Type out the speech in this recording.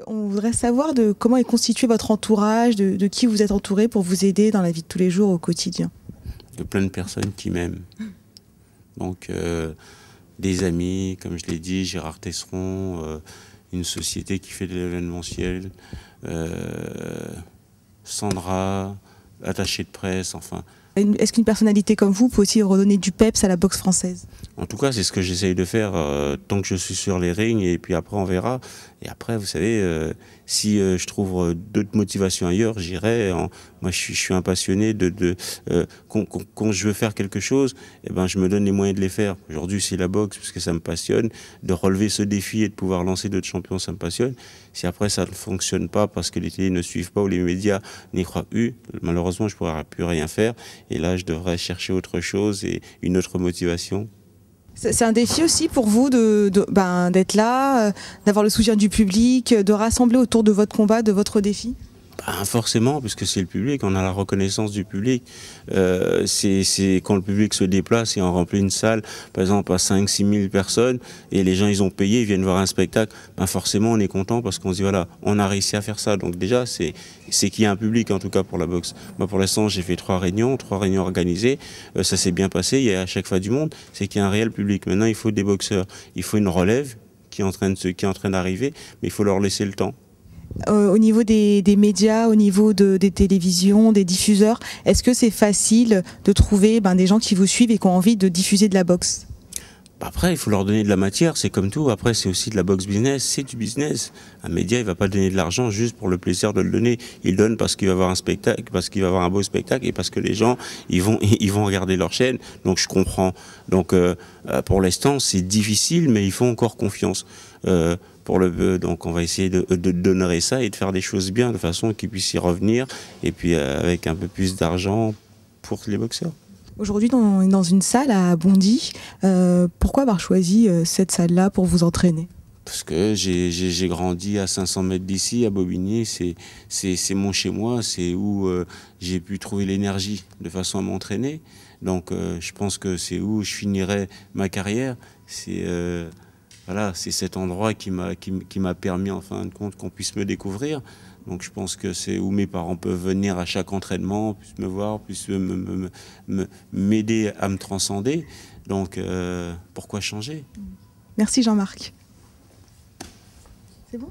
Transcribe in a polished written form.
On voudrait savoir de comment est constitué votre entourage, de qui vous êtes entouré pour vous aider dans la vie de tous les jours au quotidien. De plein de personnes qui m'aiment. Donc des amis, comme je l'ai dit, Gérard Tesseron, une société qui fait de l'événementiel, Sandra, attachée de presse, enfin. Est-ce qu'une personnalité comme vous peut aussi redonner du peps à la boxe française? En tout cas, c'est ce que j'essaye de faire tant que je suis sur les rings, et puis après on verra. Et après, vous savez, si je trouve d'autres motivations ailleurs, j'irai. Moi, je suis un passionné quand je veux faire quelque chose, eh ben, je me donne les moyens de les faire. Aujourd'hui, c'est la boxe, parce que ça me passionne. De relever ce défi et de pouvoir lancer d'autres champions, ça me passionne. Si après ça ne fonctionne pas parce que les télés ne suivent pas ou les médias n'y croient plus, malheureusement, je ne pourrai plus rien faire. Et là, je devrais chercher autre chose et une autre motivation. C'est un défi aussi pour vous d'être là, d'avoir le soutien du public, de rassembler autour de votre combat, de votre défi? Forcément, puisque c'est le public, on a la reconnaissance du public. C'est quand le public se déplace et on remplit une salle, par exemple à 5-6 000 personnes, et les gens ils ont payé, ils viennent voir un spectacle, forcément on est content parce qu'on se dit voilà, on a réussi à faire ça. Donc déjà, c'est qu'il y a un public en tout cas pour la boxe. Moi pour l'instant j'ai fait 3 réunions organisées, ça s'est bien passé, il y a à chaque fois du monde, c'est qu'il y a un réel public. Maintenant il faut des boxeurs, il faut une relève qui est en train d'arriver, mais il faut leur laisser le temps. Au niveau des médias, au niveau des télévisions, des diffuseurs, est-ce que c'est facile de trouver des gens qui vous suivent et qui ont envie de diffuser de la boxe? Après, il faut leur donner de la matière, c'est comme tout. Après, c'est aussi de la boxe business, c'est du business. Un média, il va pas donner de l'argent juste pour le plaisir de le donner. Il donne parce qu'il va avoir un spectacle, parce qu'il va avoir un beau spectacle et parce que les gens, ils vont regarder leur chaîne. Donc, je comprends. Donc, pour l'instant, c'est difficile, mais il faut encore confiance. Donc on va essayer d'honorer ça et de faire des choses bien de façon qu'ils puissent y revenir et puis avec un peu plus d'argent pour les boxeurs. Aujourd'hui, on est dans une salle à Bondy. Pourquoi avoir choisi cette salle-là pour vous entraîner? Parce que j'ai grandi à 500 mètres d'ici, à Bobigny, c'est mon chez-moi, c'est où j'ai pu trouver l'énergie de façon à m'entraîner. Donc je pense que c'est où je finirai ma carrière. Voilà, c'est cet endroit qui m'a permis en fin de compte qu'on puisse me découvrir. Donc je pense que c'est où mes parents peuvent venir à chaque entraînement, puissent me voir, puissent m'aider à me transcender. Donc pourquoi changer? Merci Jean-Marc. C'est bon ?